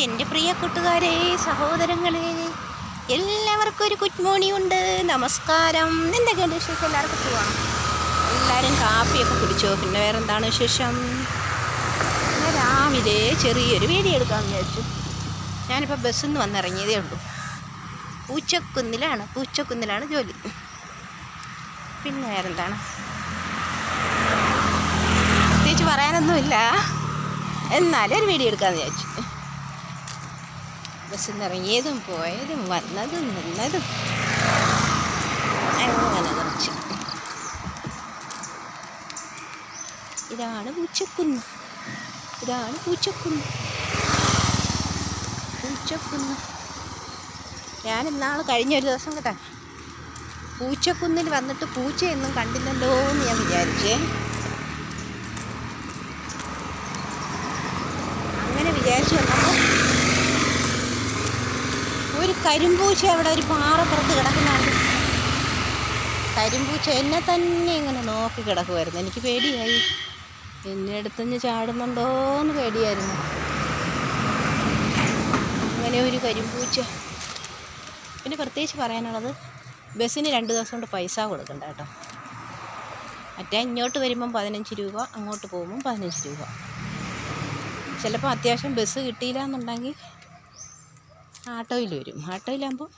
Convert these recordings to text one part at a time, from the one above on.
എൻ്റെ പ്രിയ കൂട്ടുകാരെ, സഹോദരങ്ങളെ, എല്ലാവർക്കും ഒരു ഗുഡ് മോർണിംഗ് ഉണ്ട്. നമസ്കാരം. എന്തൊക്കെയുണ്ട് വിശേഷം? എല്ലാവർക്കും സുഖമാണ്? എല്ലാവരും കാപ്പിയൊക്കെ കുടിച്ചോ? പിന്നെ വേറെ എന്താണ് വിശേഷം? രാവിലെ ചെറിയൊരു വീഡിയോ എടുക്കാമെന്ന് വിചാരിച്ചു. ഞാനിപ്പോൾ ബസ്സിൽ നിന്ന് വന്നിറങ്ങിയതേ ഉള്ളൂ. പൂച്ചക്കുന്നിലാണ് ജോലി. പിന്നെ വേറെന്താണ്, പ്രത്യേകിച്ച് പറയാനൊന്നുമില്ല. എന്നാലും ഒരു വീഡിയോ എടുക്കാമെന്ന് വിചാരിച്ചു. ബസ്സിൽ നിന്ന് ഇറങ്ങിയതും പോയതും വന്നതും നിന്നതും അങ്ങനെ കുറച്ച്. ഇതാണ് പൂച്ചക്കുന്ന്. ഞാൻ ഇന്നാൾ കഴിഞ്ഞൊരു ദിവസം കേട്ടോ പൂച്ചക്കുന്നിൽ വന്നിട്ട് പൂച്ചയൊന്നും കണ്ടില്ലല്ലോ എന്ന് ഞാൻ വിചാരിച്ചേ. അങ്ങനെ വിചാരിച്ചു വന്നപ്പോൾ ഒരു കരിമ്പൂച്ച അവിടെ ഒരു പാറപ്പുറത്ത് കിടക്കുന്നുണ്ട്. കരിമ്പൂച്ച എന്നെ തന്നെ ഇങ്ങനെ നോക്കി കിടക്കുമായിരുന്നു. എനിക്ക് പേടിയായി, എന്നെ അടുത്തുനിന്ന് ചാടുന്നുണ്ടോയെന്ന് പേടിയായിരുന്നു. അങ്ങനെ ഒരു കരിമ്പൂച്ച. പിന്നെ പ്രത്യേകിച്ച് പറയാനുള്ളത്, ബസ്സിന് 2 ദിവസം കൊണ്ട് പൈസ കൊടുക്കണ്ട കേട്ടോ. മറ്റേ ഇങ്ങോട്ട് വരുമ്പം 15 രൂപ, അങ്ങോട്ട് പോകുമ്പം 15 രൂപ. ചിലപ്പോൾ അത്യാവശ്യം ബസ് കിട്ടിയില്ല എന്നുണ്ടെങ്കിൽ ആട്ടോയിൽ വരും. ആട്ടോയിലാകുമ്പോൾ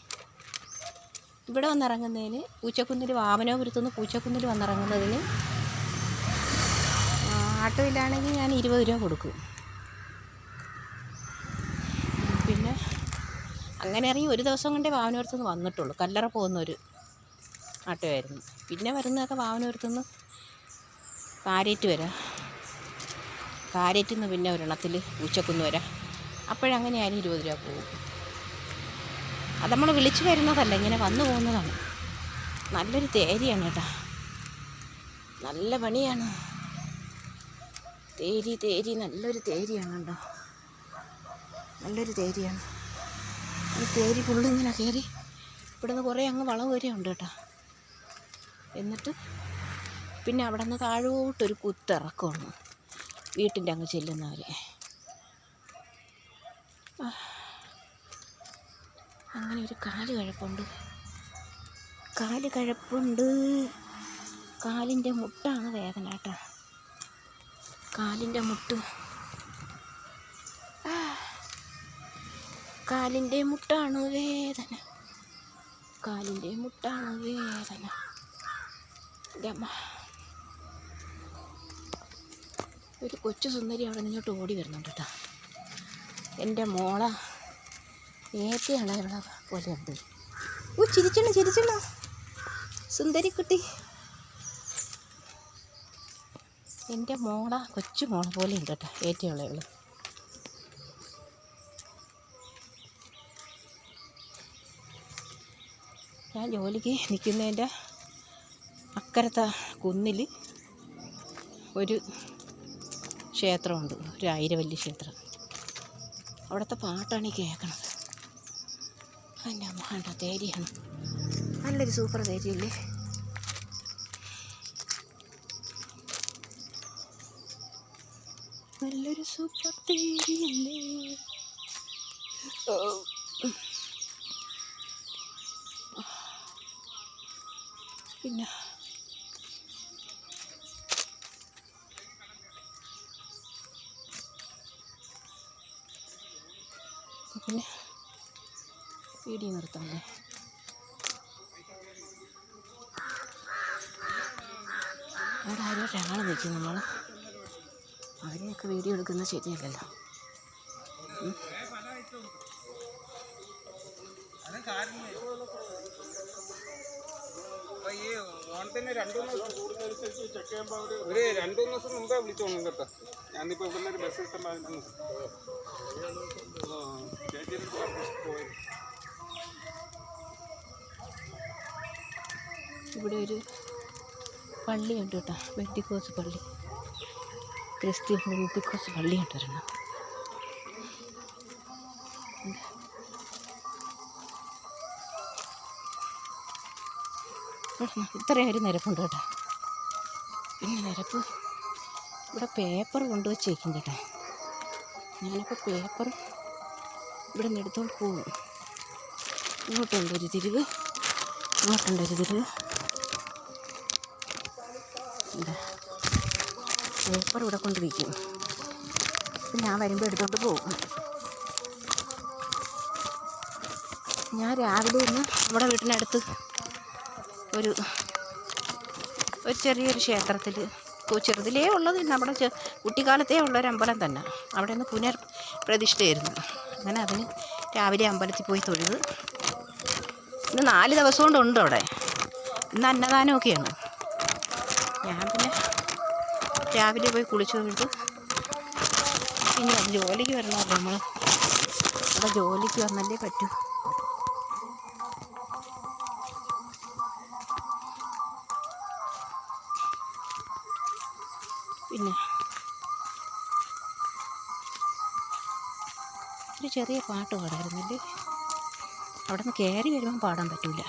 ഇവിടെ വന്നിറങ്ങുന്നതിന്, പൂച്ചക്കുന്നിൽ വാമനപുരത്തുനിന്ന് പൂച്ചക്കുന്നിൽ വന്നിറങ്ങുന്നതിന് ആട്ടോയിലാണെങ്കിൽ ഞാൻ 20 രൂപ കൊടുക്കും. പിന്നെ അങ്ങനെ ഇറങ്ങി ഒരു ദിവസം കൊണ്ടേ വാമനപുരത്തുനിന്ന് വന്നിട്ടുള്ളൂ. കല്ലറ പോകുന്നൊരു ആട്ടോ ആയിരുന്നു. പിന്നെ വരുന്നതൊക്കെ വാമനപുരത്തുനിന്ന് കാരേറ്റ് വരാം, കാരേറ്റിൽ നിന്ന് പിന്നെ ഒരെണ്ണത്തിൽ പൂച്ചക്കുന്ന് വരാം. അപ്പോഴങ്ങനെ ആയാലും 20 രൂപ പോകും. അത് നമ്മൾ വിളിച്ചു വരുന്നതല്ല, ഇങ്ങനെ വന്നു പോകുന്നതാണ്. നല്ലൊരു തേരിയാണ് കേട്ടോ, നല്ല പണിയാണ്. തേരി നല്ലൊരു തേരിയാണ് കേട്ടോ, നല്ലൊരു തേരിയാണ്. ഈ തേരി ഫുള്ളിങ്ങനെ കയറി ഇവിടുന്ന് കുറേ അങ്ങ് വളവ് വരെ ഉണ്ട് കേട്ടോ. എന്നിട്ട് പിന്നെ അവിടെ നിന്ന് താഴോട്ടൊരു കുത്തിറക്കമാണ് വീട്ടിൻ്റെ അങ്ങ് ചെല്ലുന്നവരെ. അങ്ങനെ ഒരു കാല് കഴപ്പുണ്ട്. കാലിൻ്റെ മുട്ടാണ് വേദന കേട്ടോ. കാലിൻ്റെ മുട്ടാണ് വേദന. ഒരു കൊച്ചു സുന്ദരി അവിടെ നിന്നോട്ട് ഓടി വരുന്നുണ്ട് കേട്ടോ. എൻ്റെ മോള ഏറ്റവും ഇളയുള്ള പോലെ ഉണ്ട്. ചിരിച്ചണ സുന്ദരിക്കുട്ടി. എൻ്റെ മോള കൊച്ചു മോളെ പോലെ ഉണ്ട് കേട്ടോ, ഏറ്റവും ഇളയുള്ള. ഞാൻ ജോലിക്ക് നിൽക്കുന്നതിൻ്റെ അക്കരത്തെ കുന്നിൽ ഒരു ക്ഷേത്രമുണ്ട്, ഒരു ആയിരവല്ലി ക്ഷേത്രം. അവിടുത്തെ പാട്ടാണ് ഈ കേൾക്കണത്. എൻ്റെ അമ്മ കണ്ട തേരിയാണ്, നല്ലൊരു സൂപ്പർ തേരിയല്ലേ. നല്ലൊരു സൂപ്പർ തേരിയല്ലേ. പിന്നെ വീഡിയോ നിർത്താമല്ലേ. അവിടെ ആരോട്ടാണ് നിൽക്കുന്നത് നമ്മൾ. അവരെയൊക്കെ വീഡിയോ എടുക്കുന്നത് ശരിയല്ലല്ലോ. ഓണത്തിന് 2-3 ദിവസം മുമ്പേ വിളിച്ചോണം കേട്ടോ. ഞാനിപ്പോൾ ഇവിടെ ഒരു ബസ് കിട്ടുമ്പോൾ ഇവിടെ ഒരു പള്ളിയുണ്ട് കേട്ടോ, പെന്തിക്കോസ് പള്ളി. ക്രിസ്ത്യൻ പെന്തിക്കോസ് പള്ളിയുണ്ട് ഒരെണ്ണം. ഇത്രയും ഒരു നിരപ്പുണ്ട് കേട്ടോ. പിന്നെ നിരപ്പ് ഇവിടെ പേപ്പർ കൊണ്ടുവച്ചേക്കും കേട്ടോ. ഞാനപ്പോൾ പേപ്പർ ഇവിടെ നിന്ന് എടുത്തോണ്ട് പോകും. ഇങ്ങോട്ടുണ്ടൊരു തിരിവ്, ഇങ്ങോട്ടുണ്ടൊരു തിരിവ്. എന്താ പേപ്പർ ഇവിടെ കൊണ്ട് വയ്ക്കും. അപ്പം ഞാൻ വരുമ്പോൾ എടുത്തോണ്ട് പോകും. ഞാൻ രാവിലെ ഇന്ന് നമ്മുടെ വീട്ടിനടുത്ത് ഒരു ചെറിയൊരു ക്ഷേത്രത്തിൽ, ചെറുതിലേ ഉള്ളത് നമ്മുടെ കുട്ടിക്കാലത്തേ ഉള്ളൊരമ്പലം തന്നെ, അവിടെ നിന്ന് പുനർപ്രതിഷ്ഠയായിരുന്നു. അങ്ങനെ അതിന് രാവിലെ അമ്പലത്തിൽ പോയി തൊഴുത്. ഇന്ന് 4 ദിവസം കൊണ്ടുണ്ട് അവിടെ. ഇന്ന് അന്നദാനമൊക്കെയാണ്. ഞാൻ പിന്നെ രാവിലെ പോയി കുളിച്ചു തൊഴുത് പിന്നെ ജോലിക്ക് വരണമല്ലോ നമ്മൾ. അവിടെ ജോലിക്ക് വന്നല്ലേ പറ്റൂ. പിന്നെ ഒരു ചെറിയ പാട്ട് പാടായിരുന്നല്ലേ. അവിടെ നിന്ന് കയറി വരുമ്പം പാടാൻ പറ്റില്ല.